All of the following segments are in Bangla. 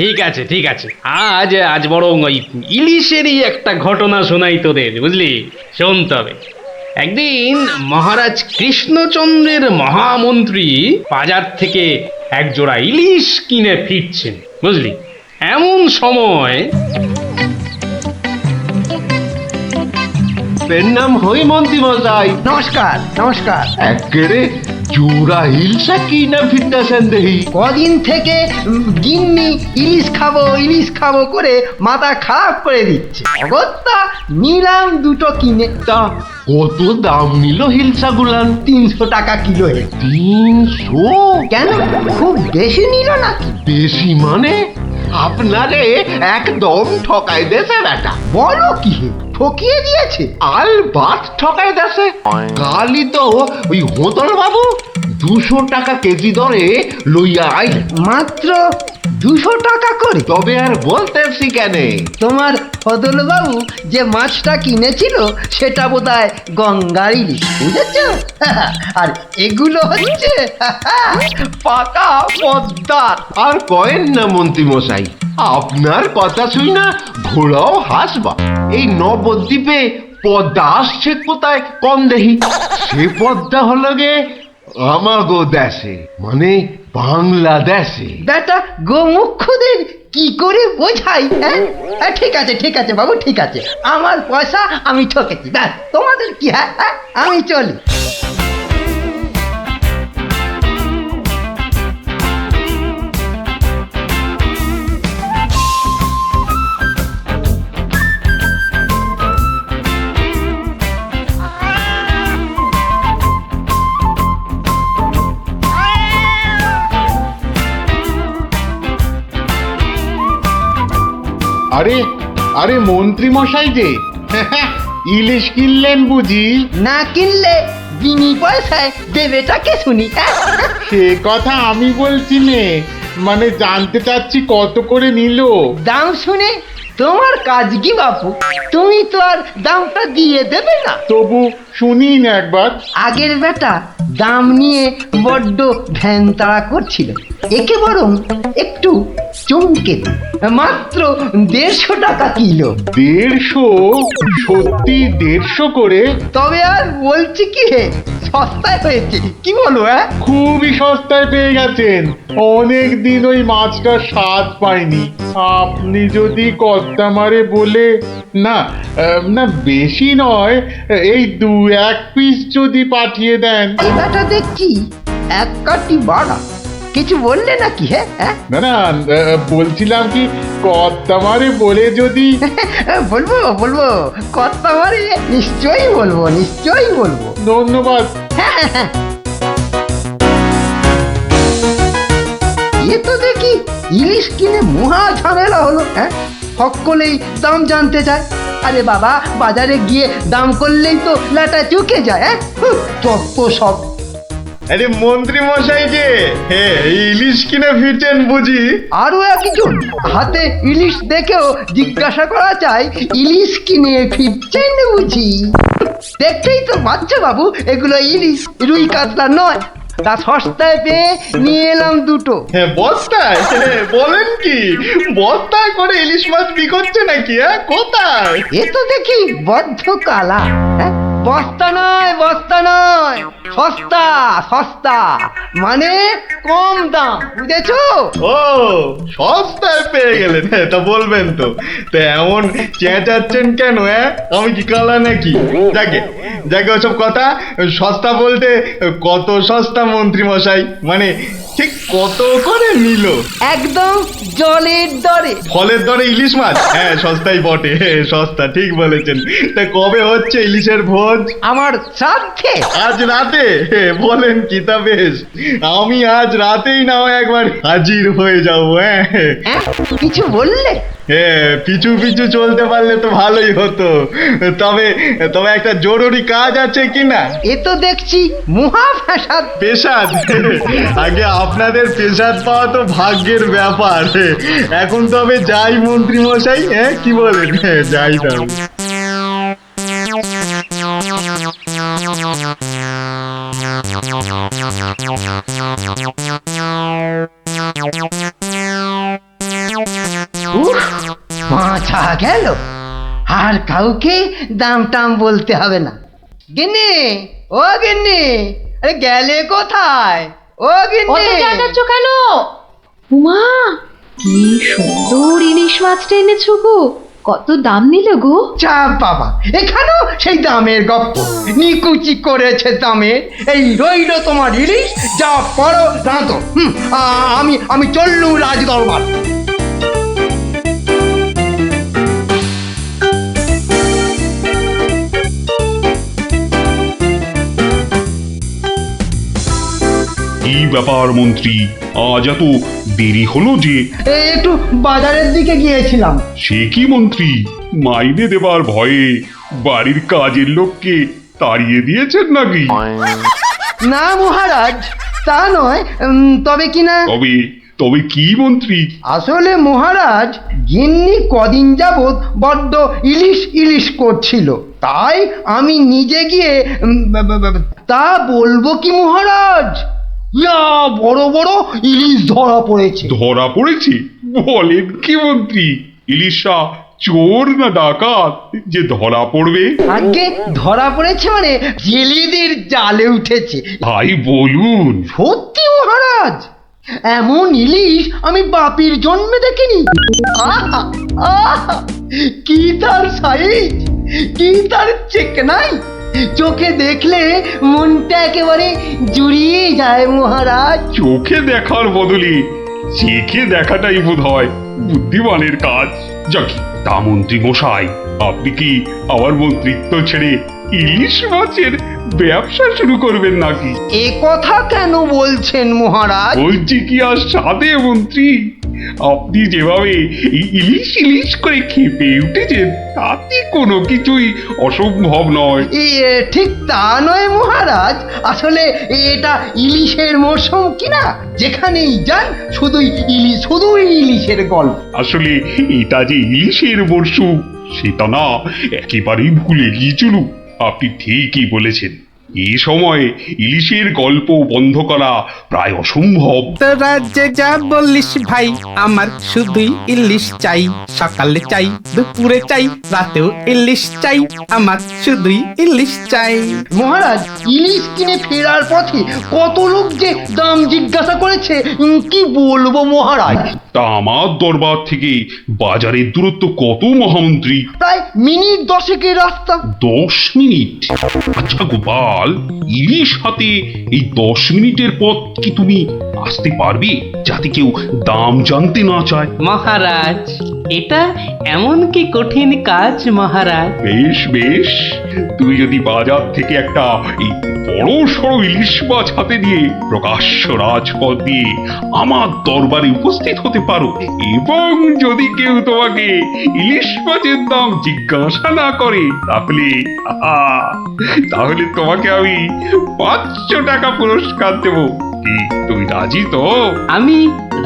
ঠিক আছে ঠিক আছে, আজ আজ বরং ওই ইলিশেরই একটা ঘটনা শোনাই তোদের, বুঝলি? শোন তবে। একদিন মহারাজ কৃষ্ণচন্দ্রের মহামন্ত্রী বাজার থেকে এক জোড়া ইলিশ কিনে ফিরছেন, বুঝলি? এমন সময় এর নাম হই মন্ত্রী মশাই। নমস্কার নমস্কার। একেরে জোড়া হিলসা কি না ফিরতেছেন দেহি। কদিন থেকে গিন্নি ইলিশ খাবো করে মাথা খারাপ করে দিচ্ছে। অগত্যা নিলাম দুটো কিনে। তা কত দাম নিল হিলসা গুলান? 300 টাকা কিলো। 300? কেন, খুব বেশি নিল নাকি? বেশি মানে? আপনারে একদম ঠকাই দেছে বেটা। বলো কি হে, ঠকিয়ে দিয়েছে? আল বাত ঠকাই দেছে। কালই তো ওই হোতল বাবু 200 টাকা কেজি দরে লইয়া আইল। মাত্র 200 টাকা করে? তবে আর বলতেছি কেনে? তোমার ফদলবাবু যে মাছটা কিনেছিল সেটা বোধহয় গঙ্গার ইলিশ, বুঝেছ? আর এগুলো হচ্ছে পাকা পদ্মার। আর কয়েন না মন্ত্রী মশাই, আপনার কথা শুই না ঘোড়াও হাসবা। এই নবদ্বীপে পদ্মা আসছে কোথায় কম দেহি? সে পদ্মা হলো গে আমাগো দেশে, মানে বাংলাদেশে। বেটা গোমুখদের কি করে বোঝাই? হ্যাঁ ঠিক আছে ঠিক আছে বাবু, ঠিক আছে। আমার পয়সা আমি ঠকেছি, ব্যাস। তোমাদের কি? হ্যাঁ আমি চলি। আরে আরে মন্ত্রী মশাই যে ইলিশ কিনলেন বুঝি? না কিনলে বিনি পয়সায় দেবেটাকে শুনি। সে কথা আমি বলছি নে, মানে জানতে চাচ্ছি কত করে নিল। দাম শুনে তোমার কাজ কি বাপু? তুমি তো আর দামটা দিয়ে দেবে না। তবু শুনি না একবার। আগের বেটা দাম নিয়ে বড্ড ভ্যান তাড়া করছিল, একে বরং একটু চমকে দিই। মাত্র 150 টাকা কিলো। 150? সত্যি 150 করে? তবে আর বলছি কি হে, সস্তায় হয়েছে, কি বলো? খুবই সস্তায় পেয়ে গেছেন। অনেক দিন ওই মাছটার স্বাদ পাইনি। আপনি যদি কর্তা মারে বলে না, না বেশি নয়, এই 2-1 পিস যদি পাঠিয়ে দেন। এই বেটা দেখছি এক কাটি বাড়া। কিছু বললে নাকি? হ্যাঁ না না, বলছিলাম কি কর্তা মারে বলে যদি। বলবো বলবো, কথা মারে নিশ্চয়ই বলবো, নিশ্চয়ই বলবো। ধন্যবাদ। এ তো দেখি ইলিশ কিনে মহা ঝামেলা হলো। সকলেই দাম জানতে চায়। আরে বাবা, বাজারে গিয়ে দাম করলেই তো লাটা চুকে যায়। যত সব। আরে মন্ত্রী মশাই যে ইলিশ কিনে ফিরছেন বুঝি? আরো একজন হাতে ইলিশ দেখেও জিজ্ঞাসা করা চাই, ইলিশ কিনে ফিরছেন বুঝি? দেখতেই তো বাচ্চা বাবু, এগুলো ইলিশ, রুই কাতলা নয়। তা সস্তায় পেয়ে নিয়ে এলাম দুটো। বস্তায়? বলেন কি, বস্তায় করে ইলিশ মাছ বিকোচ্ছে নাকি? কোথায়? এ তো দেখি বদ্ধ কালা। বস্তা নয়, বস্তা নয়, সস্তা সস্তা, মানে কম দাম, বুঝেছো? ও, সস্তায় পেয়ে গেলেন? তা বলবেন তো। তা এমন চেঁচাচ্ছেন কেন? আমি কি কালা নাকি? যাকে যাকে ওসব কথা। সস্তা বলতে কত সস্তা মন্ত্রী মশাই? মানে ঠিক কত করে নিল? একদম জলের দরে। ফলের দরে ইলিশ মাছ? সস্তাই বটে, সস্তা, ঠিক বলেছেন। তা কবে হচ্ছে ইলিশের ভোজ? আমার শ্রাদ্ধে। আজ রাতে? বলেন কি? তা বেশ, আমি আজ রাতেই না হয় একবার হাজির হয়ে যাবো। কিছু বললে? পিছু পিছু চলতে পারলে তো ভালোই হতো। তবে তবে একটা জরুরি কাজ আছে কিনা? এ তো দেখছি মহা ফ্যাসাদ। পেশাদ? আগে আপনাদের পেশাদ পাওয়া তো ভাগ্যের ব্যাপার। এখন তবে যাই মন্ত্রী মশাই, কি বলেন? যাই তবে। উফ, মাথা গেল। আর কাউকে দাম টাম বলতে হবে না। গিন্নি, ও গিন্নি, আরে গেলে কোথায়? ও অত গিন্নি, চেঁচাচ্ছ কেন? উমা, কি সুন্দর ইলিশ মাছটা এনেছো গো! কত দাম নিল গো? চা বাবা, এখানেও সেই দামের গপ্প। নিকুচি করেছে দামে। এই রইল তোমার ইলিশ, যা পড়ো রাঁধো। আমি চললুম রাজ দরবার। কি ব্যাপার মন্ত্রী, আজ এত দেরি হলো যে? একটু বাজারের দিকে গিয়েছিলাম। সে কি মন্ত্রী, মাইনে দেবার ভয়ে বাড়ির কাজের লোককে তাড়িয়ে দিয়েছেন নাকি? না মহারাজ, তা নয়। তবে কিনা তবে তবে কি মন্ত্রী? আসলে মহারাজ, গিন্নি কদিন যাবৎ বড্ড ইলিশ ইলিশ করছিল, তাই আমি নিজে গিয়ে তা বলবো কি মহারাজ, ইয়া বড় বড় ইলিশ ধরা পড়েছে। ধরা পড়েছে? বলেন কি মন্ত্রী, ইলিশা চোর না ডাকাত যে ধরা পড়বে? আগে ধরা পড়েছে মানে জেলেদের জালে উঠেছে। ভাই বলুন। সত্যি মহারাজ, এমন ইলিশ আমি বাপির জন্মে দেখিনি। আহা, আহা, কি তার সাইজ, কি তার চেকনাই, চোখে দেখলে মনটা একেবারে জুড়িয়ে যায় মহারাজ। চোখে দেখার বদলে চেখে দেখাটাই বোধ হয় বুদ্ধিমানের কাজ। যাক, তা মন্ত্রী মশাই, আপনি কি আমার মন্ত্রিত্ব ছেড়ে ইলিশ মাছের ব্যবসা শুরু করবেন নাকি? এ কথা কেন বলছেন মহারাজ? বলছি কি আর সাধে মন্ত্রী, আপনি যেভাবে এই ইলিশ ইলিশ করে খেপে উঠেছেন তাতে কোনো কিছুই অসম্ভব নয়। ঠিক তা নয় মহারাজ, আসলে এটা ইলিশের মরশুম কিনা, যেখানেই যান শুধুই ইলিশ, শুধুই ইলিশের গল্প। আসলে এটা যে ইলিশের মরশুম সেটা না একেবারেই ভুলে গিয়েছিল। আপনি ঠিকই বলেছেন, এই সময়ে ইলিশের গল্প বন্ধ করা প্রায় অসম্ভব। তোরা যে যা বলিস ভাই, আমার শুধুই ইলিশ চাই। সকালে চাই, দুপুরে চাই, রাতেও ইলিশ চাই। আমার শুধুই ইলিশ চাই। মহারাজ, ইলিশ কিনে ফেরার পথে কত লোক যে দাম জিজ্ঞাসা করেছে, কি বলবো মহারাজ। তা আমার দরবার থেকে বাজারের দূরত্ব কত মহামন্ত্রী? প্রায় মিনিট 10 রাস্তা। 10 মিনিট? আচ্ছা গোপাল, ইলিশ হাতে এই 10 মিনিটের পথ কি তুমি আসতে পারবে, যাতে কেউ দাম জানতে না চায়? মহারাজ, এটা এমন কি কঠিন কাজ মহারাজ? বেশ বেশ, তুমি যদি বাজার থেকে একটা এই বড় সড়ো ইলিশ মাছ হাতে নিয়ে প্রকাশ্য রাজপথ দিয়ে আমার দরবারে উপস্থিত হতে পারো, এবং যদি কেউ তোমাকে ইলিশ মাছের দাম জিজ্ঞাসা না করে, তাহলে তোমাকে আমি 500 টাকা পুরস্কার দেবো। কি তুমি রাজি তো? আমি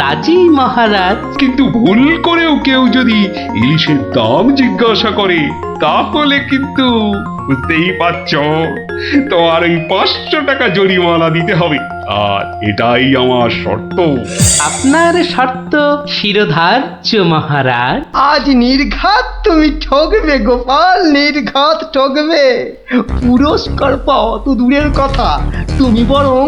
রাজি মহারাজ। কিন্তু ভুল করেও কেউ যদি ইলিশের দাম জিজ্ঞাসা করে, তাহলে কিন্তু বুঝতেই পারছো, তোমার ওই 500 টাকা জরিমানা দিতে হবে। আর এটাই আমার শর্ত। আপনার শর্ত শিরোধার্য মহারাজ। আজ নির্ঘাত তুমি ঠকবে গোপাল, নির্ঘাত ঠকবে। পুরস্কার পাওয়া তো দূরের কথা, তুমি বরং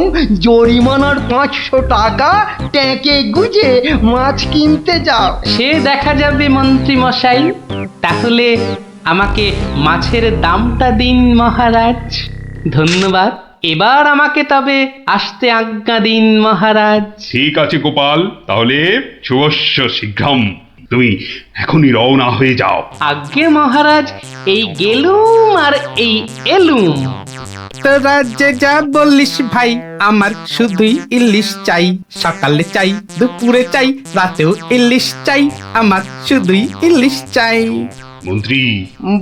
জরিমানার 500 টাকা ট্যাঁকে গুজে মাছ কিনতে যাও। সে দেখা যাবে মন্ত্রী মশাই। তাহলে আমাকে মাছের দামটা দিন মহারাজ। ধন্যবাদ। এবার আমাকে তবে আসতে আজ্ঞা দিন মহারাজ। ঠিক আছে গোপাল, তাহলে শুভস্য শীঘ্রম। তুমি এখনই রওনা হয়ে যাও। আজ্ঞে মহারাজ, এই গেলুম আর এই এলুম। তোরা যে যা বলিস ভাই, আমার শুধুই ইলিশ চাই। সকালে চাই, দুপুরে চাই, রাতেও ইলিশ চাই। আমার শুধুই ইলিশ চাই। মন্ত্রী,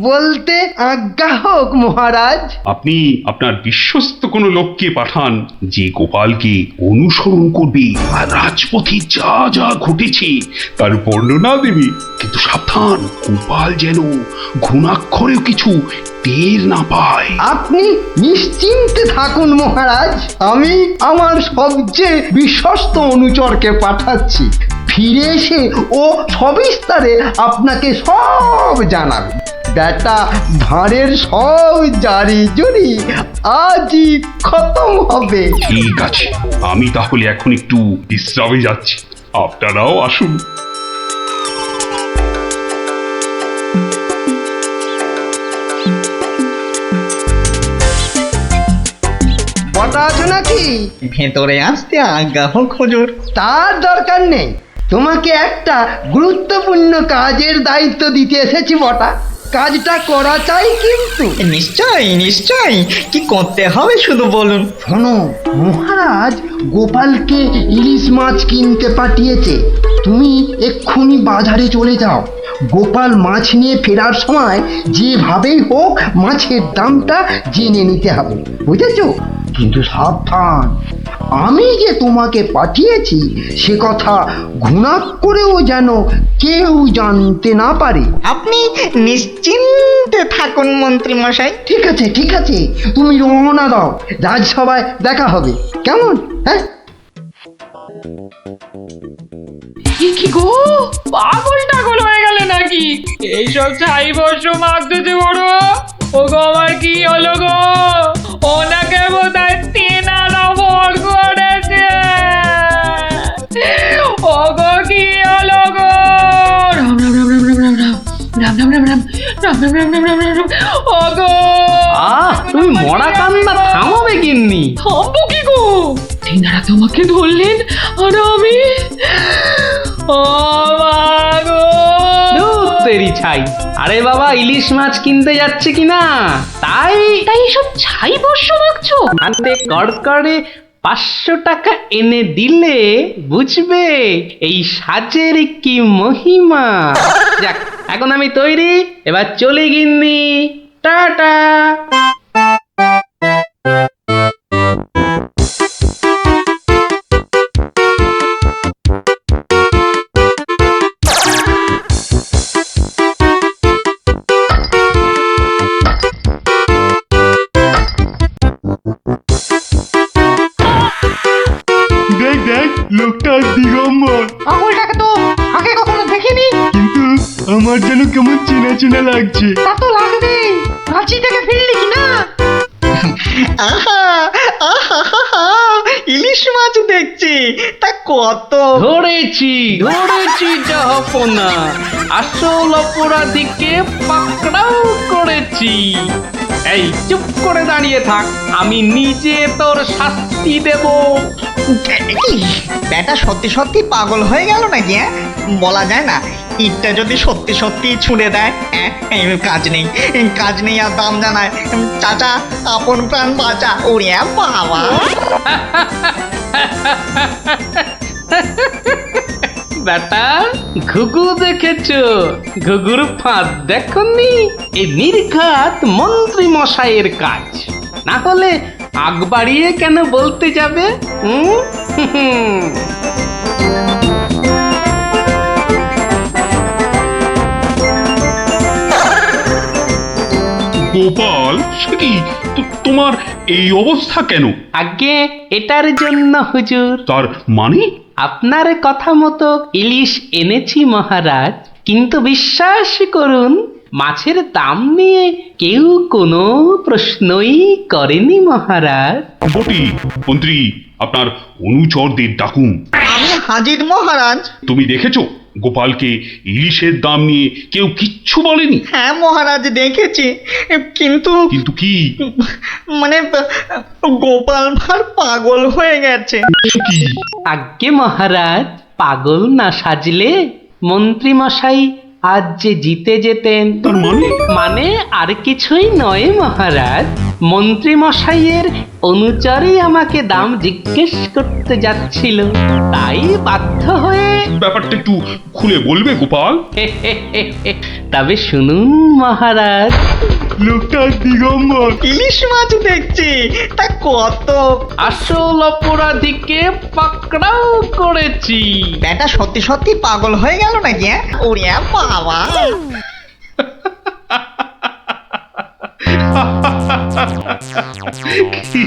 বলতে আজ্ঞা হোক মহারাজ। আপনি আপনার বিশ্বস্ত কোনো লোককে পাঠান, যে গোপালকে অনুসরণ করবে আর রাজপথে যা যা ঘটেছে তার বর্ণনা দেবে। কিন্তু সাবধান, গোপাল যেন ঘুণাক্ষরেও কিছু টের না পায়। আপনি নিশ্চিন্তে থাকুন মহারাজ, আমি আমার সবচেয়ে বিশ্বস্ত অনুচরকে পাঠাচ্ছি। ফিরে এসে ও সবিস্তারে আপনাকে সব জানাবে। বেটা ভাঁড়ের সব জারি জুরি আজই খতম হবে। ঠিক আছে, আমি তাহলে এখন একটু বিশ্রামে যাচ্ছি, আপনারাও আসুন। বটা আছো নাকি? ভেতরে আসতে আজ্ঞা হোক হুজুর। তার দরকার নেই, তোমাকে একটা গুরুত্বপূর্ণ কাজের দায়িত্ব দিতে এসেছি বটা। কাজটা করা চাই কিন্তু। নিশ্চয়ই নিশ্চয়ই, কি করতে হবে শুধু বলুন। শোনো, মহারাজ গোপালকে ইলিশ মাছ কিনতে পাঠিয়েছে। তুমি এক্ষুনি বাজারে চলে যাও। গোপাল মাছ নিয়ে ফেরার সময় যেভাবেই হোক মাছের দামটা জেনে নিতে হবে, বুঝেছো? কিন্তু সাবধান, আমি যে তোমাকে পাঠিয়েছি সে কথা ঘুণাক করেও যেন কেউ জানতে না পারে। আপনি নিশ্চিন্তে থাকুন মন্ত্রী মশাই। ঠিক আছে ঠিক আছে, তুমি রওনা দাও, রাজসভায় দেখা হবে, কেমন? হ্যাঁ, কি গো, পাগল টাগল হয়ে গেলে নাকি? এইসব ছাই বর্ষ মাগতেছে বড়। ও গো, আমার কি হলো গো? ওনাকে বোধহয় তেনারা ভর করেছে। ও গো, কি হলো গো? রাম রাম রাম রাম রাম রাম রাম রাম রাম রাম রাম রাম রাম রাম রাম রাম রাম। ও গো, তুমি মরা কান্না থামাবে কিন্নি? থামবো কি গো? তেনারা তোমাকে ধরলেন আর আমি ও মা গো। ধুর তেরি ছাই। আরে বাবা, ইলিশ মাছ কিনতে যাচ্ছে কিনা, তাই তাই এসব ছাই বর্ষ মাগছো? হাতে কড়কড়ে 500 টাকা এনে দিলে বুঝবে এই সাজের কি মহিমা। যাক, এখন আমি তৈরি, এবার চলে গিন্নি, টাটা। দেখ দেখ, লোকটা দিগম্বর, পাগলটাকে তো আগে কখনো দেখিনি। কিন্তু আমার যেন কেমন চেনা চেনা লাগছে। তা তো লাগবে, রাঁচি থেকে ফিরলি কি না? আহা আহা আহা, ইলিশ মাছ দেখছি, তা কত? ধরেছি ধরেছি জাহাপনা, আসল অপরাধীকে পাকড়াও করেছি। এই চুপ করে দাঁড়িয়ে থাক, আমি নিজে তোর শাস্তি দেব। কি ব্যাটা সত্যি সত্যি পাগল হয়ে গেল নাকি? বলা যায় না, ইটটা যদি সত্যি সত্যি ছুঁড়ে দেয়। এই কাজ নেই আর দাম জানায়। চাচা, আপন প্রাণ বাঁচা। ওরে বাবা, বেটা, ঘুঘু দেখেছো? ঘুঘুর ফাঁদ দেখনি? এই নির্ঘাত মন্ত্রী মশাইয়ের কাজ, না হলে আগ বাড়িয়ে কেন বলতে যাবে? গোপাল, সে কি তোমার এই অবস্থা কেন? আগে এটার জন্য হুজুর, তার মানে? আপনার কথা মতো ইলিশ এনেছি মহারাজ, কিন্তু বিশ্বাস করুন মাছের দাম নিয়ে কেউ কোনো প্রশ্নই করেনি মহারাজ। বটি, মন্ত্রী, আপনার অনুচরদের ডাকুন। আমি হাজির মহারাজ। তুমি দেখেছো গোপালকে ইলিশের দাম নিয়ে কেউ কিচ্ছু বলেনি? হ্যাঁ মহারাজ, দেখেছি, কিন্তু কিন্তু কি? মানে গোপাল ভাঁড় পাগল হয়ে গেছে। কি? আজ্ঞে মহারাজ, পাগল না সাজলে মন্ত্রী মশাই আজ যে জিতে যেতেন। তার মানে? মানে আর কিছুই নয় মহারাজ, মন্ত্রী মশাইয়ের অনুচরই আমাকে দাম জিজ্ঞেস করতে যাচ্ছিল, তাই বাধ্য হয়ে। ব্যাপারটা একটু খুলে বলবে গোপাল? তবে শুনুন মহারাজ, লোকটা দিগম্বর, ইলিশ মাছ দেখছি, তা কত? আসল অপরাধীকে পাকড়াও করেছি। ব্যাটা সত্যি সত্যি পাগল হয়ে গেল নাকি? ওরে বাবা,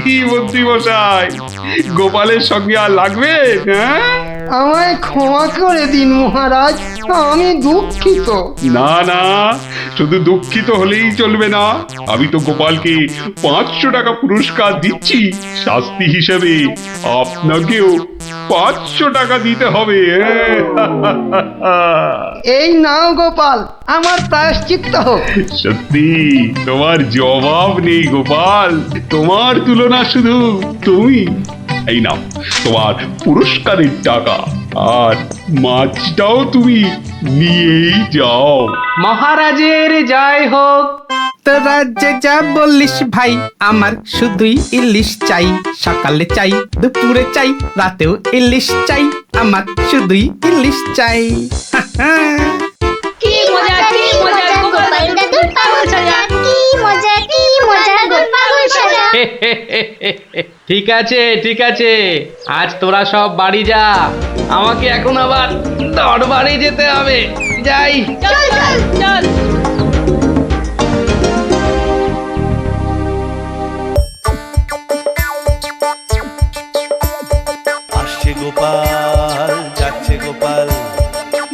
কি মন্ত্রী মশাই, গোপালের সঙ্গে আর লাগবে? হ্যাঁ, আমায় ক্ষমা করে দিন মহারাজ, আমি দুঃখিত। না না, শুধু দুঃখিত হলেই চলবে না। আমি তো গোপালকে 500 টাকা পুরস্কার দিচ্ছি, শাস্তি হিসেবে আপনাকেও 500 টাকা দিতে হবে। এই নাও গোপাল, আমার প্রায়শ্চিত্ত হোক। সত্যি তোমার জবাব নেই গোপাল, তোমার তুলনা শুধু তুমি। এই নাও তোমার পুরস্কারের টাকা, আর মাছটাও তুমি নিয়েই যাও। মহারাজের জয় হোক। তোরা যে যা বললিস ভাই, আমার শুধুই ইলিশ চাই। সকালে চাই, দুপুরে চাই, রাতেও ইলিশ চাই। আমার শুধুই ইলিশ চাই। কি মজা গোপাল দাদুর পাগল সাজা। কি মজা গোপাল সাজা। ঠিক আছে ঠিক আছে, আজ তোরা সব বাড়ি যা, আমাকে এখন আবার দরবারে যেতে হবে। যাই। চল আসছে গোপাল, যাচ্ছে গোপাল,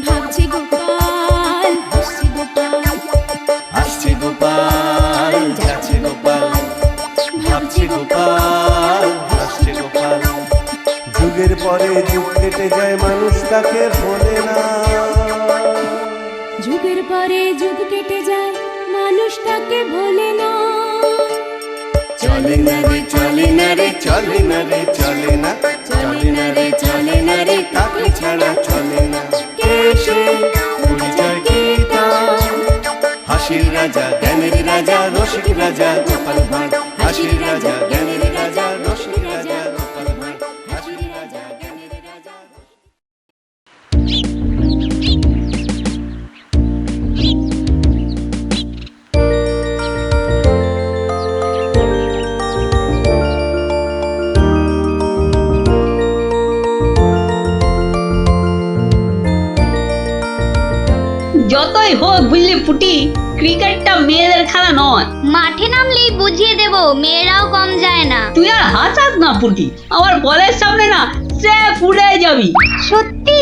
ভাবছি গোপাল, হাসছি গোপাল, আসছে গোপাল, যাচ্ছে গোপাল, ভাবছে গোপাল, আসছে গোপাল। যুগের পরে যুগ কেটে যায়, মানুষ তাকে ভোলে না। যুগের পরে যুগ কেটে যায়, মানুষ তাকে ভোলে না। চলে না রে, চলে না রে, চলে না রে, চলে না, চলে না রে, চলে না রে, তাকে ছাড়া চলে না। কে সে? পরিচয় কি তার? হাসির রাজা, জ্ঞানের রাজা, রসিক রাজা গোপাল ভাঁড়। হাসির রাজা, জ্ঞানের রাজা, রসিক রাজা গোপাল ভাঁড়। হাসির রাজা, জ্ঞানের রাজা। যতই হোক বুঝলি পুটি, ক্রিকেটটা মেয়েদের খেলা নয়। মাঠে নামলেই বুঝিয়ে দেব, মেয়েরাও কম যায় না। তুই আর হাসাস না পুটি, আমার বলের সামনে না সে ফুলে যাবি। সত্যি?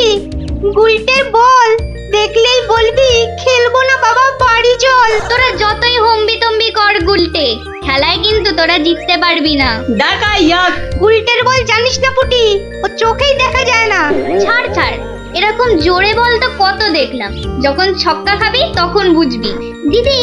গুলটের বল দেখলেই বলবি খেলবো না বাবা, বাড়ি চল। তোরা যতই হম্বি তম্বি কর গুলটে, খেলায় কিন্তু তোরা জিততে পারবি না। ডাকা ইয়াক। গুলটের বল জানিস না পুটি, ও চোখেই দেখা যায় না। ছাড় ছাড়, এরকম জোরে বল তো কত দেখলাম। যখন ছক্কা খাবি তখন বুঝবি। দিদি,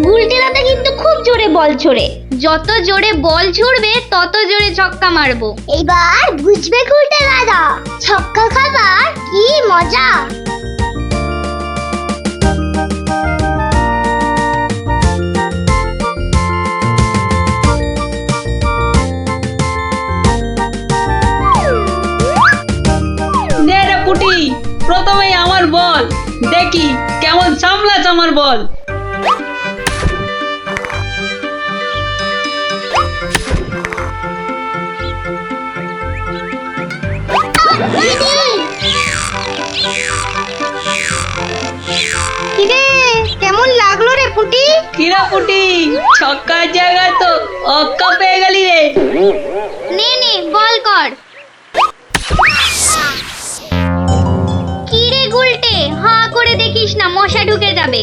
গুলটে দাদা কিন্তু খুব জোরে বল ছোড়ে। যত জোরে বল ছুড়বে তত জোরে ছক্কা মারবো। এবার বুঝবে গুলটে দাদা, ছক্কা খাবার কি মজা। নে রে পুটি, প্রথমেই আমার বল, দেখি কেমন সামলাস আমার বল। কিরে, কেমন লাগলো রে পুটি? কিরা পুটি, ছক্কার জায়গায় তো অক্কা পেয়ে গেলি রে। নে নে বল কর। কিরে গুলটে, হাঁ করে দেখিস না, মশা ঢুকে যাবে।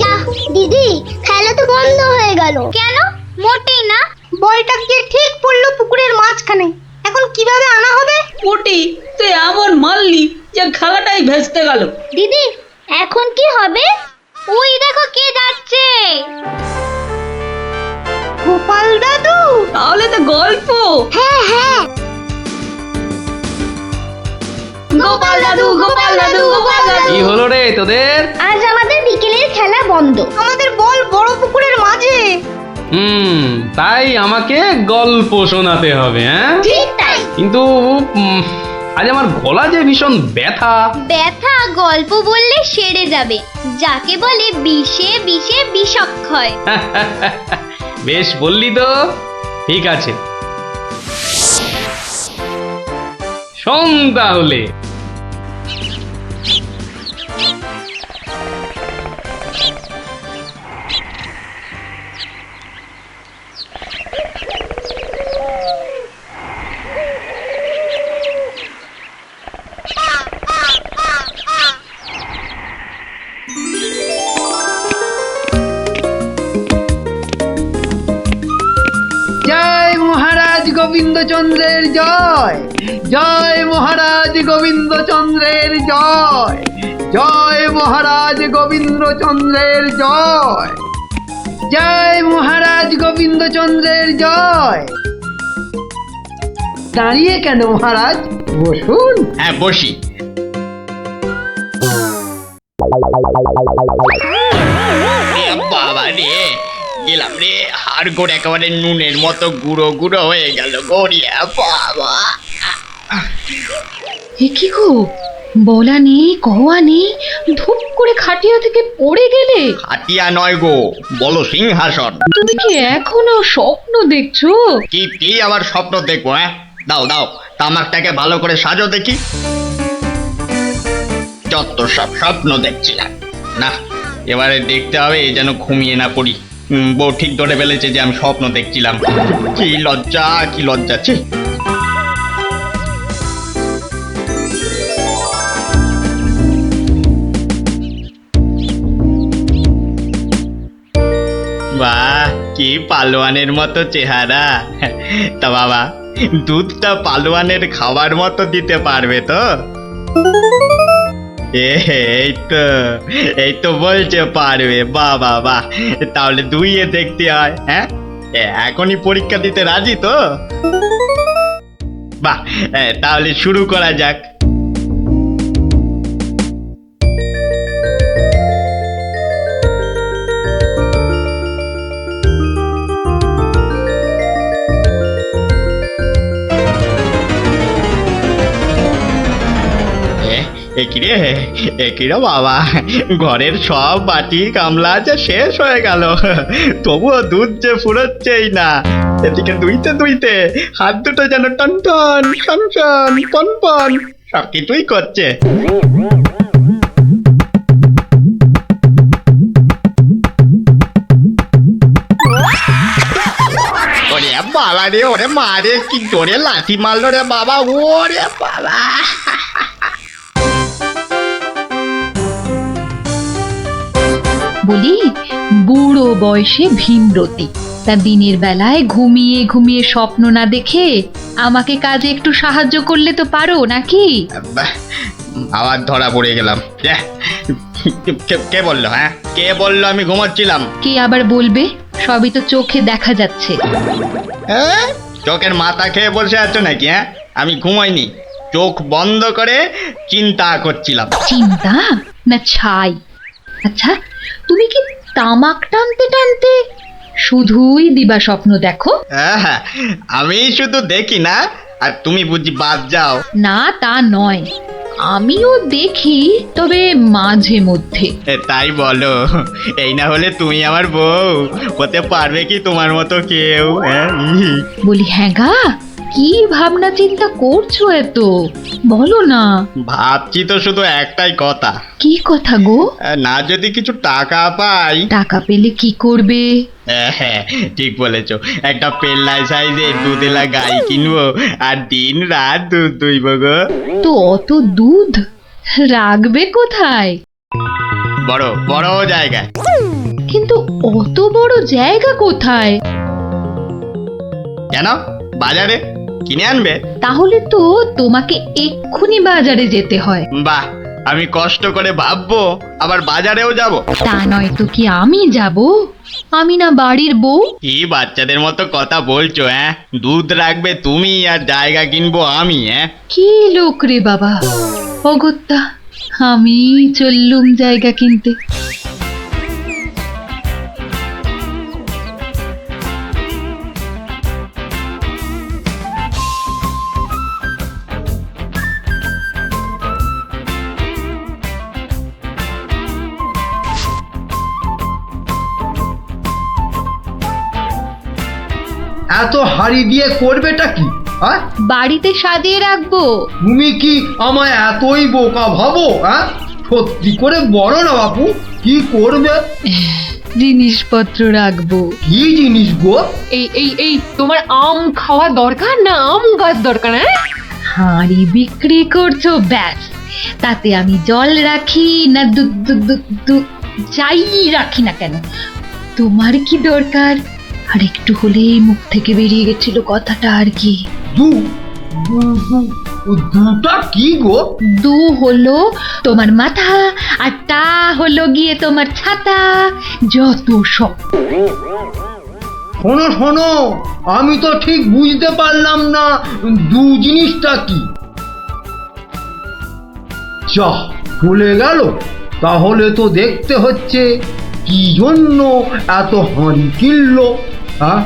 যা দিদি, খেলা তো বন্ধ হয়ে গেল। কেন? মোটেই না, বলটা গিয়ে ঠিক পড়লো পুকুরের মাঝখানে। এখন কিভাবে আনা হবে? পুটি, তুই এমন মারলি যে খেলাটাই ভেস্তে গেল। দিদি, এখন কি হবে? ওই দেখো কে যাচ্ছে। গোপাল দাদু। তাহলে তো গল্প। হ্যাঁ হ্যাঁ, গোপাল দাদু, গোপাল দাদু, গোপাল দাদু। কি হলো রে তোদের? আজ আমাদের বিকেলের খেলা বন্ধ। আমাদের বল বড় পুকুরের মাঝে। তাই আমাকে গল্প শোনাতে হবে, হ্যাঁ? ঠিক তাই। কিন্তু আজ আমার গলা যে ভীষণ ব্যথা। ব্যথা গল্প বললে সেরে যাবে, যাকে বলে বিষে বিষে বিষক্ষয়। বেশ বললি তো, ঠিক আছে, শোন তাহলে। গোবিন্দচন্দ্রের জয়, জয় মহারাজ গোবিন্দচন্দ্রের জয়, জয় মহারাজ গোবিন্দচন্দ্রের জয়, জয় মহারাজ গোবিন্দচন্দ্রের জয়। দাঁড়িয়ে কেন মহারাজ, বসুন। হ্যাঁ বসি। বাবা রে, গেলাম রে, হাড় গোড় একেবারে নুনের মতো গুঁড়ো গুঁড়ো হয়ে গেল গড়িয়া বাবা। এ কি গো, বলা নেই কওয়া নেই, ধূপ করে খাটিয়া থেকে পড়ে গেলে। হাতিয়া নয় গো, বলো সিংহাসন। তুমি কি এখনো স্বপ্ন দেখছো? কি আবার স্বপ্ন দেখবো? হ্যাঁ দাও দাও, তামাকটাকে ভালো করে সাজো দেখি। যত সব স্বপ্ন দেখছিলাম, না এবারে দেখতে হবে যেন ঘুমিয়ে না পড়ি। বউ ঠিক ধরে ফেলেছে যে আমি স্বপ্ন দেখছিলাম। কি লজ্জা, কি লজ্জা। ছি। বাহ, কি পালোয়ানের মতো চেহারা। তা বাবা, দুধটা পালোয়ানের খাবার মতো দিতে পারবে তো? এই তো বলছে পারবে। বাহ বাহ বাহ, তাহলে দুইয়ে দেখতে হয়। হ্যাঁ, এখনই পরীক্ষা দিতে রাজি তো? বাহ, তাহলে শুরু করা যাক। একিরে বাবা, ঘরের সব বাটি গামলা যে শেষ হয়ে গেল, তবুও দুধ যে ফুরোচ্ছেই না। এদিকে দুইতে দুইতে হাত দুটো যেন টন টন টন টন পন পন সব কিছুই করছে। ওরে বাবা রে, ওরে মা রে, কি জোরে লাথি মারলো রে বাবা। ওরে বাবা, বলি, বুড়ো বয়সে ভীমরতি, তা দিনের বেলায় ঘুমিয়ে ঘুমিয়ে স্বপ্ন না দেখে আমাকে কাজে একটু সাহায্য করলে তো পারো নাকি? আবার ধরা পড়ে গেলাম। কে বললো? হ্যাঁ, কে বললো আমি ঘুমাচ্ছিলাম? কে আবার বলবে? সবই তো চোখে দেখা যাচ্ছে। চোখের মাথা খেয়ে বসে আছো নাকি? হ্যাঁ, আমি ঘুমাইনি, চোখ বন্ধ করে চিন্তা করছিলাম। চিন্তা না ছাই? আচ্ছা, তুমি কি তামাক টানতে টানতে শুধুই দিবা স্বপ্ন দেখো? হ্যাঁ, আমি শুধু দেখি না, আর তুমি বুঝি বাদ যাও? না তা নয়, আমিও দেখি, তবে মাঝে মধ্যে। তাই বলো? এই না হলে তুমি আমার বউ হতে পারবে কি তোমার মতো কেউ? বলি হ্যাঁ গা, কি ভাবনা চিন্তা করছো এত, বলো না। ভাবছি তো শুধু একটাই কথা। কি কথা গো? না যদি কিছু টাকা পাই। টাকা পেলে কি করবে? হ্যাঁ ঠিক বলেছো, একটা পেল্লাই সাইজের দুধেলা গাই কিনবো আর দিন রাত দুধ দুইব গো। তো অত দুধ রাখবে কোথায়? বড় বড় জায়গায়। কিন্তু অত বড় জায়গা কোথায়? কেন, বাজারে কিনে আনবে? তাহলে তো তোমাকে এক্ষুনি বাজারে যেতে হয়। বাহ, আমি কষ্ট করে ভাববো আবার বাজারেও যাব? তা নয় তো কি আমি যাব? আমি না বাড়ির বউ? কি বাচ্চাদের মতো কথা বলছো? হ্যাঁ, দুধ রাখবে তুমি আর জায়গা কিনবো আমি? হ্যাঁ, কি লোক রে বাবা, অগত্যা আমি চললুম জায়গা কিনতে। এত হাড়ি দিয়ে করবেটা কি? হ্যাঁ, বাড়িতে সাজিয়ে রাখবো। তুমি কি আমায় এতই বোকা ভাবো? হ্যাঁ, সত্যি করে বলো না বাপু, কি করবে? জিনিসপত্র রাখবো। কি জিনিস গো? এই এই এই তোমার আম খাওয়া দরকার না আম গাছ দরকার? হাঁড়ি বিক্রি করছো, ব্যাস। তাতে আমি জল রাখি না দুধ যাই রাখি না কেন, তোমার কি দরকার আর একটু হলেই মুখ থেকে বেরিয়ে গেছিল কথাটা আর কি। দু দুটা কি গো? দু হলো তোমার মাথা, আর টা হলো গিয়ে তোমার ছাতা, যত সব। শোনো শোনো, আমি তো ঠিক বুঝতে পারলাম না দু জিনিসটা কি। যা ভুলে গেল, তাহলে তো দেখতে হচ্ছে কি জন্য এত হাঁড়ি কিনলো। হ্যাঁ,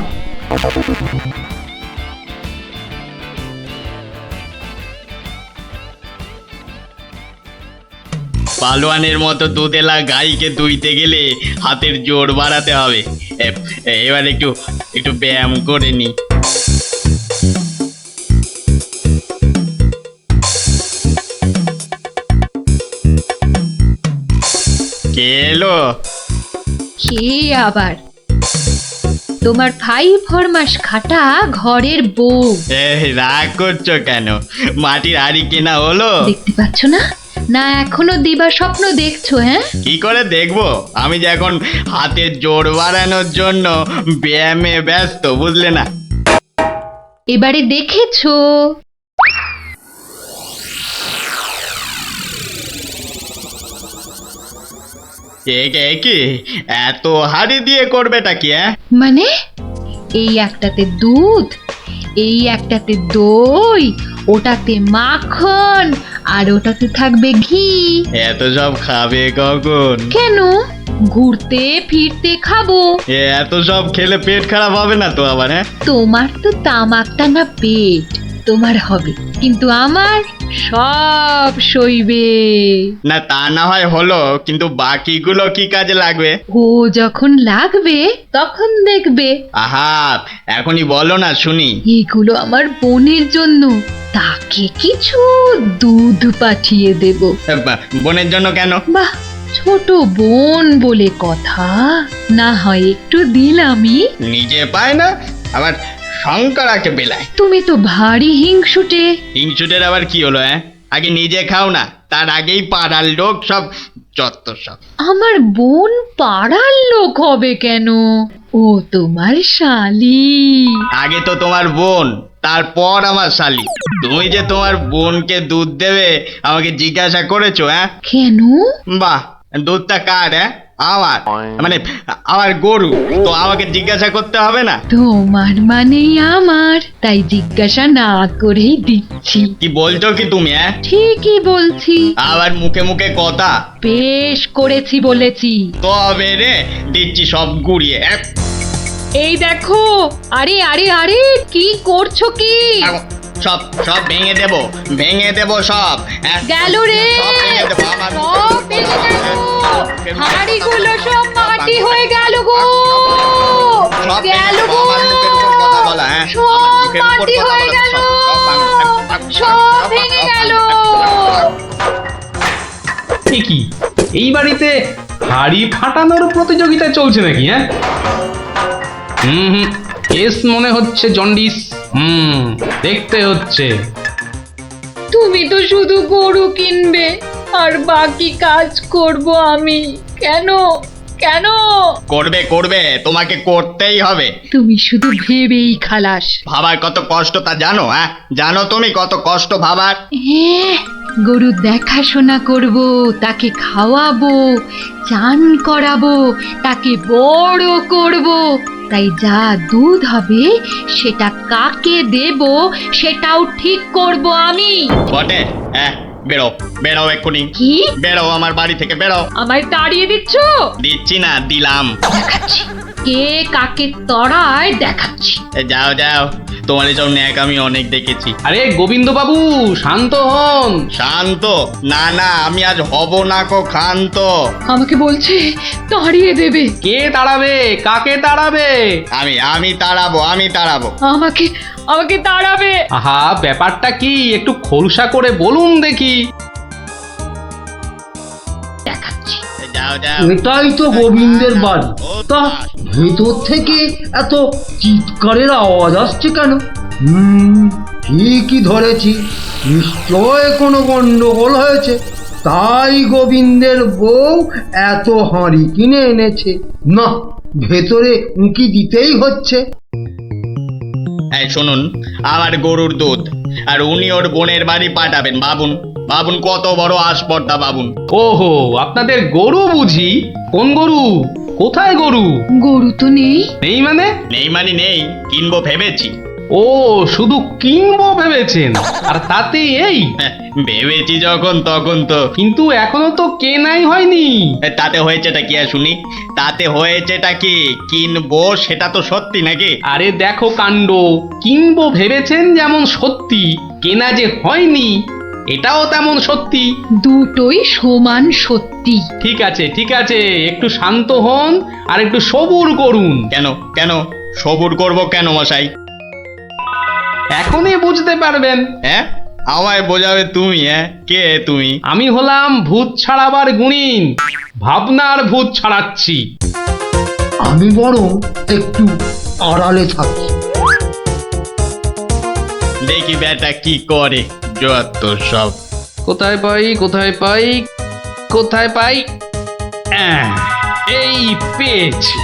পালোয়ানের মতো দুধেলা গাইকে দুইতে গেলে হাতের জোর বাড়াতে হবে। এবার একটু একটু ব্যায়াম করে নি। কে এলো? কে আবার? তোমার 5 ফরমাস খাটা ঘরের বউ। রাগ করছো কেন? মাটির হাড়ি কেনা হলো? দেখতে পাচ্ছ না? না এখনো দিবা স্বপ্ন দেখছো? হ্যাঁ, কি করে দেখবো? আমি যে এখন হাতের জোর বাড়ানোর জন্য ব্যায়ামে ব্যস্ত, বুঝলে না? এবারে দেখেছো? কি এত হাড়ি দিয়ে করবেটা কি? মানে এই একটাতে দুধ, এই একটাতে দই, ওটাতে মাখন, আর ওটাতে থাকবে ঘি। এত সব খাবে কখন? কেন? ঘুরতে ফিরতে খাবো। এত সব খেলে পেট খারাপ হবে না তো আবার? তোমার তো তামাক টানা পেট, তোমার হবে, কিন্তু আমার সব সইবে। না তা না হয় হলো, কিন্তু বাকিগুলো কি কাজে লাগবে? ও যখন লাগবে তখন দেখবে। আহা, এখনই বলো না শুনি। এগুলো আমার বোনের জন্য, তাকে কিছু দুধ পাঠিয়ে দেব। বোনের জন্য কেন? বাহ, ছোট বোন বলে কথা, না হয় একটু দিলামই। নিজে পায় না, আবার শঙ্করাকে বেলায়। তুমি তো ভারী হিংসুটে। হিংসুটের আবার কি হলো? আগে নিজে খাও না, তার আগেই পাড়ার লোক সব যত সব। আমার বোন পাড়ার লোক হবে কেন? ও তোমার শালি। আগে তো তোমার বোন, তারপর আমার শালি। তুমি যে তোমার বোনকে দুধ দেবে আমাকে জিজ্ঞাসা করেছো? কেন? বাহ, দুধটা কার? আমার, মানে আমার গরু, তো আমাকে জিজ্ঞাসা করতে হবে না? তোমার মানেই আমার, তাই জিজ্ঞাসা না করেই দিচ্ছি। কি বলছো কি তুমি? ঠিকই বলছি। আবার মুখে মুখে কথা। বেশ করেছি বলেছি। তবে রে দিচ্ছি সব গুড়িয়ে। এই দেখো, আরে আরে আরে, কি করছো কি? সব সব ভেঙে দেবো, ভেঙে দেবো সব। গেল রে, সব ভেঙে দেবো আমার। সব ভেঙে গেল, হাঁড়িগুলো সব মাটি হয়ে গেল গো, সব গেল গো, আমার মুখের উপর কথা বলা। সব মাটি হয়ে গেল, সব ভেঙে গেল। কি এই বাড়িতে হাড়ি ফাটানোর প্রতিযোগিতা চলছে নাকি? হুম, কেস মনে হচ্ছে জন্ডিস। দেখতে হচ্ছে। তুমি তো শুধু গরু কিনবে আর বাকি কাজ করব আমি। কেন কেন? করবে করবে, তোমাকে করতেই হবে। তুমি শুধু ভেবেই খালাস। ভাবার কত কষ্ট তা জানো? জানো তুমি কত কষ্ট ভাবার? হ্যাঁ, গরু দেখাশোনা করব, তাকে খাওয়াবো, চান করাবো, তাকে বড় করব, তাই যা দুধ হবে সেটা কাকে দেব সেটাও ঠিক করব আমি। বটে? বেরো বেরো এক্ষুনি। কি? বেরো আমার বাড়ি থেকে, বেরো। আমায় তাড়িয়ে দিচ্ছ? দিচ্ছি না, দিলাম। দেখাচ্ছি কে কাকে তড়ায়, দেখাচ্ছি। যাও যাও, তোমার এসব ন্যাক আমি অনেক দেখেছি। আরে গোবিন্দ বাবু, শান্ত হন। শান্ত? না না, আমি আজ হব না কো ক্ষান্ত। আমাকে বলছে তাড়িয়ে দেবে। কে তাড়াবে? কাকে তাড়াবে? আমি তাড়াবো, আমি তাড়াবো। আমাকে আমাকে তাড়াবে। আহা, ব্যাপারটা কি একটু খোলসা করে বলুন দেখি। দেখাচ্ছি। যাও যাও। এটাই তো গোবিন্দের বাড়ি, তা ভেতর থেকে এত চিৎকারের আওয়াজ আসছে কেন? ঠিকই ধরেছি, নিশ্চয় কোনো গন্ডগোল হয়েছে, তাই গোবিন্দের বউ এত হাঁড়ি কিনে এনেছে। না, ভেতরে উঁকি দিতেই হচ্ছে। এই শুনুন, আমার গরুর দুধ, আর উনি ওর বোনের বাড়ি পাঠাবেন। ভাবুন ভাবুন কত বড় আসপর্দা, ভাবুন। ওহো, আপনাদের গরু বুঝি? কোন গরু? কোথায় গরু? গরু তো নেই। নেই মানে? নেই মানে নেই, কিনবো ভেবেছি। ও, শুধু কিনবো ভেবেছেন? আর তাতে এই? ভেবেছি যখন তখন তো। কিন্তু এখনো তো কেনাই হয়নি। তাতে হয়েছেটা কি আর শুনি? তাতে হয়েছেটা কি? কিনবো সেটা তো সত্যি নাকি? আরে দেখো কাণ্ড, কিনবো ভেবেছেন যেমন সত্যি, কেনা যে হয়নি এটাও তেমন সত্যি। দুটোই সমান সত্যি। ঠিক আছে ঠিক আছে, একটু শান্ত হন আর একটু সবুর করুন। কেন কেন সবুর করব কেন মশাই? এখনই বুঝতে পারবেন। হ্যাঁ, আমায় বোঝাবে তুমি? হ্যাঁ, কে তুমি? আমি হলাম ভূত ছাড়াবার গুণিন, ভাবনার ভূত ছাড়াচ্ছি। আমি বরং একটু আড়ালে থাকি। দেখি বেটা কি করে, যত সব। কোথায় পাই কোথায় পাই কোথায় পাই? এই পেয়েছি।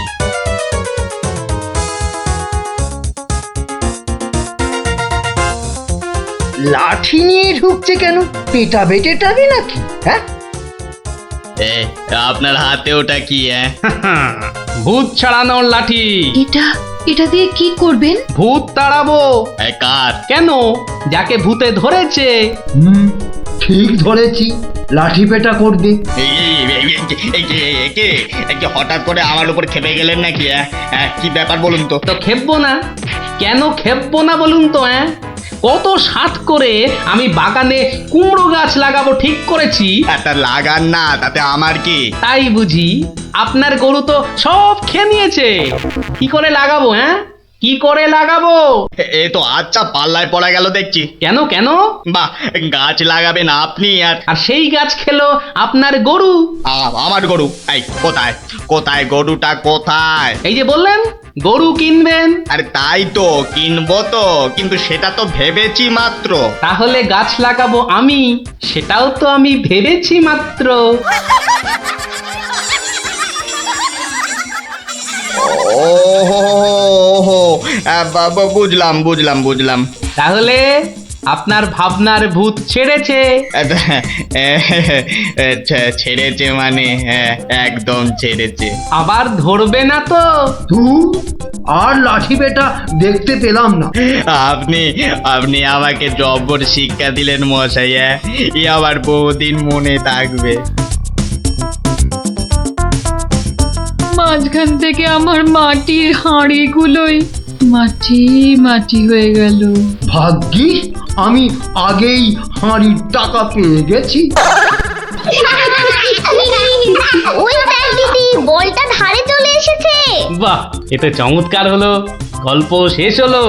লাঠি নিয়ে ঢুকছে কেন? পেটা বেটেটাবে নাকি? হ্যাঁ, এ, আপনার হাতে ওটা কি? হ্যাঁ, ভূত ছাড়ানোর লাঠি। এটা দিয়ে কি করবেন? ভূত তাড়াবো। কার? কেন? যাকে ভূতে ধরেছে। ঠিক ধরেছি, লাঠি পেটা করবে। হঠাৎ করে আমার উপর খেপে গেলেন নাকি? কি ব্যাপার বলুন তো? তো খেপবো না? কেন খেপবো না বলুন তো? কত সাত করে আমি বাগানে কুমড়ো গাছ লাগাবো ঠিক করেছি। একটা লাগান না, তাতে আমার কি? তাই বুঝি? আপনার গরু তো সব খেয়ে নিয়েছে। কি করে লাগাবো? কি করে লাগাবো? এ তো আচ্ছা পাল্লায় পড়া গেল দেখছি। কেন কেন? বাহ, গাছ লাগাবেন আপনি আর সেই গাছ খেলো আপনার গরু। আমার গরু? এই কোথায় কোথায় গরুটা কোথায়? এই যে বললেন গরু কিনবেন। আরে তাই তো, কিনবো তো, কিন্তু সেটা তো ভেবেছি মাত্র। তাহলে গাছ লাগাবো আমি, সেটাও তো আমি ভেবেছি মাত্র। ওহো, বুঝলাম বুঝলাম বুঝলাম। তাহলে আপনার ভাবনার ভূত ছেড়েছে। ছেড়েছে মানে? একদম ছেড়েছে। আবার ধরবে না তো? আর লাঠি পেটা দেখতে পেলাম না। আপনি আপনি আমাকে জব্বর শিক্ষা দিলেন মশাই। এ আবার বহুদিন মনে থাকবে। মাঝখান থেকে আমার মাটির হাঁড়িগুলোই মাটি মাটি হয়ে গেল। ভাগ্যিস আমি আগেই হাঁড়ির টাকা পেয়ে গেছি। ওই দেখ দিদি, বলটা ধারে চলে এসেছে। বাহ, এটা চমৎকার হলো। গল্প শেষ হলো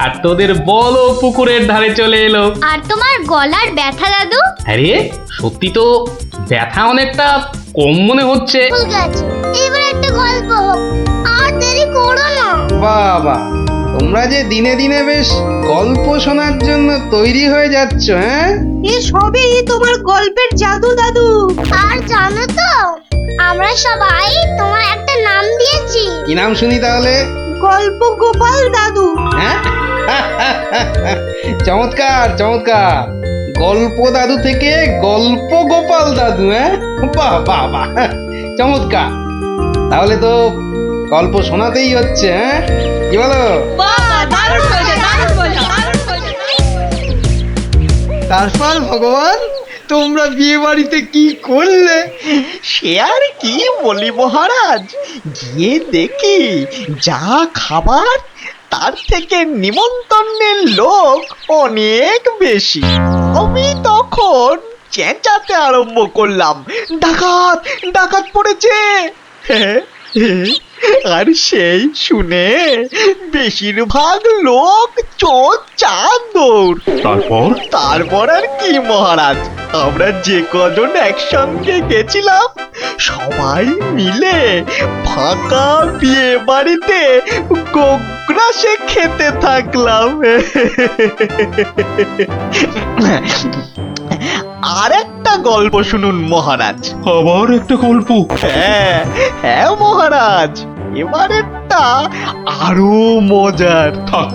আর তোদের বল পুকুরের ধারে চলে এলো। আর তোমার গলার ব্যথা দাদু? আরে সত্যি তো ব্যথা অনেকটা কম মনে হচ্ছে। ফুল গাছ, এবার একটা গল্প হোক, আর দেরি করো না। বাবা, তোমরা যে দিনে দিনে বেশ গল্প শোনার জন্য তৈরি হয়ে যাচ্ছ। এ সবই তোমার গল্পের জাদু দাদু। আর জানো তো, আমরা সবাই তোমার একটা নাম দিয়েছি। কি নাম শুনি তাহলে? গল্প গোপাল দাদু। হ্যাঁ, চমৎকার চমৎকার। গল্প দাদু থেকে গল্প গোপাল দাদু। বাহ বাহ বাহ, চমৎকার। তাহলে তো গল্প শোনাতেই হচ্ছে। কি বলো? তারপর ভগবান, তোমরা বিয়ে বাড়িতে কি করলে? সে আর কি বলি মহারাজ, গিয়ে দেখি যা খাবার তার থেকে নিমন্ত্রণের লোক অনেক বেশি। আমি তখন চেঁচাতে আরম্ভ করলাম, ডাকাত ডাকাত পড়েছে। আর সেই শুনে বেশিরভাগ লোক চোর চাঁদর। তারপর আর কি মহারাজ, আমরা যে কজন একসঙ্গে গেছিলাম সবাই মিলে ফাঁকা বিয়ে বাড়িতে গোগ্রাসে খেতে থাকলাম। আর একটা গল্প শুনুন মহারাজ। আবার একটা গল্প? হ্যাঁ হ্যাঁ মহারাজ, এবারেরটা আরো মজার। থাক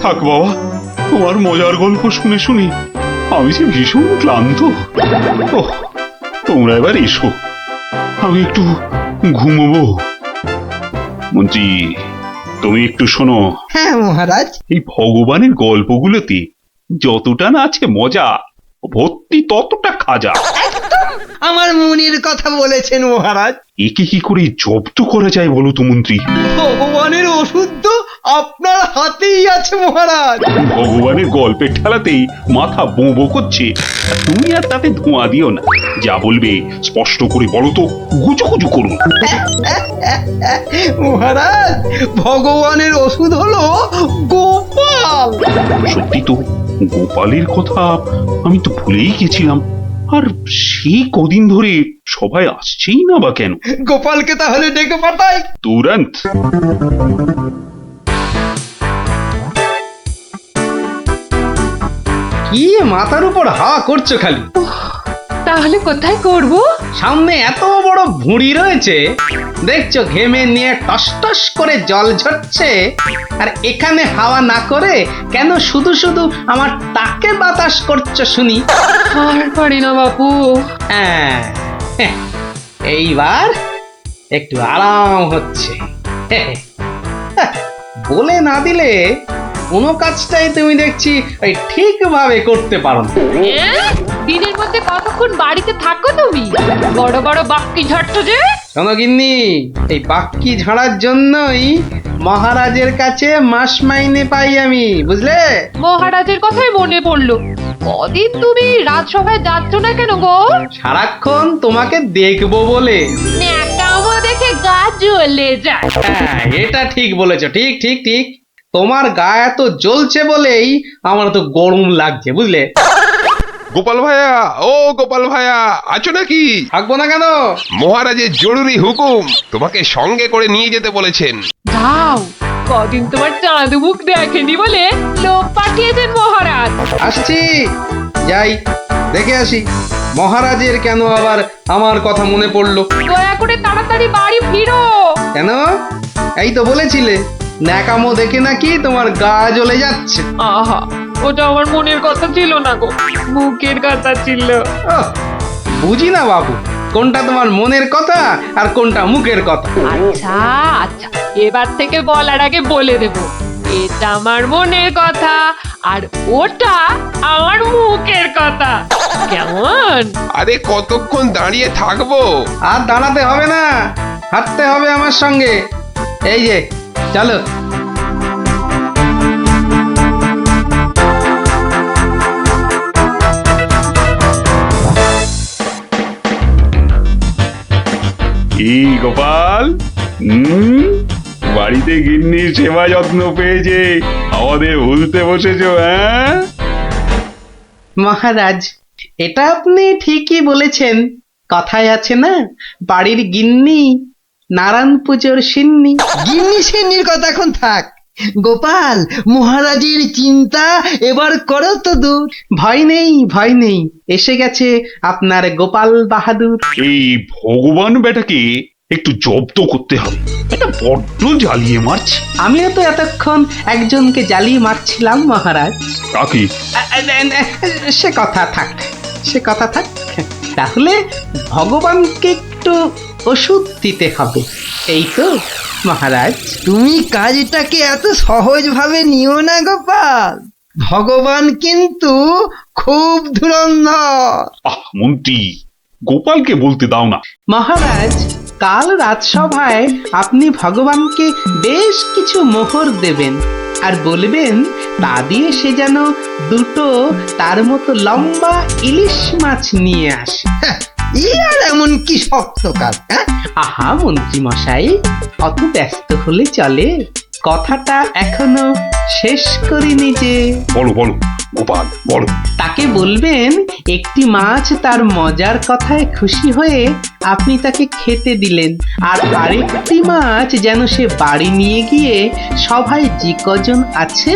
থাক বাবা, তোমার মজার গল্প শুনে শুনে আমি যে ভীষণ ক্লান্ত। ওহ, তোমরা এবার এসো, আমি একটু ঘুমোবো। মন্ত্রী, তুমি একটু শোনো। হ্যাঁ মহারাজ। এই ভগবানের গল্পগুলোতে যতটা না আছে মজা, ভর্তি ততটা খাজা। আমার মনের কথা বলেছেন মহারাজ। একে কি করে জব্দ করা যায় বলো তো মন্ত্রী? ভগবানের ওষুধ তো আপনার হাতেই আছে মহারাজ। ভগবানের গল্পের ঠেলাতেই মাথা বোঁ করছে, আর তুমি আর তাতে ধোঁয়া দিও না। যা বলবে স্পষ্ট করে বলো তো, গুজুগুজু করুন। মহারাজ, ভগবানের ওষুধ হলো গোপাল। সত্যি তো, গোপালের কথা আমি তো ভুলেই গেছিলাম। আর সেই কদিন ধরে সবাই আসছেই না বা কেন? গোপালকে তাহলে ডেকে পাঠাই। তুরন্ত। কি মাথার উপর হাওয়া করছো খালি? তাহলে কোথায় করব? সামনে এত বড় ভুঁড়ি রয়েছে, দেখছো ঘেমে নিয়ে টস টস করে জল ঝরছে, আর এখানে হাওয়া না করে কেন শুধু শুধু আমার তাকে বাতাস করছো শুনি? আর পারি না বাপু। হ্যাঁ, এইবার একটু আরাম হচ্ছে। বলে না দিলে কোনো কাজটাই তুমি দেখছি ওই ঠিকভাবে করতে পারো না। দিনের মধ্যে কতক্ষণ বাড়িতে থাকো তুমি? বড় বড় বাক্কি ঝাড়ছো যে। শোনো গিন্নি, এই বাক্কি ঝাড়ার জন্যই মহারাজের কাছে মাস মাইনে পাই আমি, বুঝলে? মহারাজের কথাই মনে পড়লো। কদিন তুমি রাজসভায় যাচ্ছ না কেন গো? সারাক্ষণ তোমাকে দেখবো বলে। ন্যাকামো দেখে গা জ্বলে যায়। হ্যাঁ, এটা ঠিক বলেছো, ঠিক ঠিক ঠিক। তোমার গা এত জ্বলছে বলেই আমার তো গরম লাগছে, বুঝলে? গোপাল ভাইয়া, ও গোপাল ভাইয়া, আছো নাকি? থাকবো না কেন? মহারাজের জরুরি হুকুম, তোমাকে সঙ্গে করে নিয়ে যেতে বলেছেন। যাও, কদিন তোমার চাঁদ মুখ দেখেনি বলে লোক পাঠিয়েছেন মহারাজ। আসছি, যাই দেখে আসি মহারাজের কেন আবার আমার কথা মনে পড়লো। দয়া করে তাড়াতাড়ি বাড়ি ফিরো। কেন? এই তো বলেছিলে ন্যাকামো দেখে নাকি তোমার গা জ্বলে যাচ্ছে। আহা, ওটা আমার মনের কথা ছিল না গো, মুখের কথা ছিল। ওহ, বুঝি না বাবু, কোনটা তোমার মনের কথা আর কোনটা মুখের কথা। আচ্ছা আচ্ছা, এবার থেকে বলার আগে বলে দেব, এটা আমার মনের কথা আর ওটা আমার মুখের কথা। কেমন? আরে কতক্ষণ দাঁড়িয়ে থাকবো? আর দাঁড়াতে হবে না, হাঁটতে হবে আমার সঙ্গে। এই যে চলো। কি গোপাল, বাড়িতে গিন্নির সেবা যত্ন পেয়েছে, আমাদের ভুলতে বসেছো? হ্যাঁ মহারাজ, এটা আপনি ঠিকই বলেছেন। কথায় আছে না, বাড়ির গিন্নি নারায়ণ পুজোর সিন্নি। গিন্নি সেন্নির কথা এখন থাক। গোপাল, মহারাজের চিন্তা এবার করো তো দূর। ভয় নেই, ভয় নেই, এসে গেছে আপনার গোপাল বাহাদুর। এই ভগবান বেটাকে একটু জব্দ করতে হবে, এটা বড্ড জ্বালিয়ে মারছে। আমিও তো এতক্ষণ একজনকে জ্বালিয়ে মারছিলাম মহারাজ। কাকে? সে কথা থাক, সে কথা থাক। তাহলে ভগবানকে একটু ওষুধ দিতে হবে, এই তো মহারাজ। তুমি কাজটাকে এত সহজভাবে নিও না গোপাল, ভগবান কিন্তু খুব ধুরন্ধর। আহ মন্ত্রী, গোপালকে বলতে দাও না। মহারাজ, কাল রাজসভায় আপনি ভগবানকে বেশ কিছু মোহর দেবেন আর বলবেন তা দিয়ে সে যেন দুটো তার মতো লম্বা ইলিশ মাছ নিয়ে আসে। আর এমন কি শক্ত কাজ? আহা মন্ত্রী মশাই, অত ব্যস্ত হলে চলে? কথাটা এখনো শেষ করিনি যে। বলো বলো গোপাল, বলো। তাকে বলবেন একটি মাছ তার মজার কথায় খুশি হয়ে আপনি তাকে খেতে দিলেন, আর আরেকটি মাছ যেন সে বাড়ি নিয়ে গিয়ে সবাই যে কজন আছে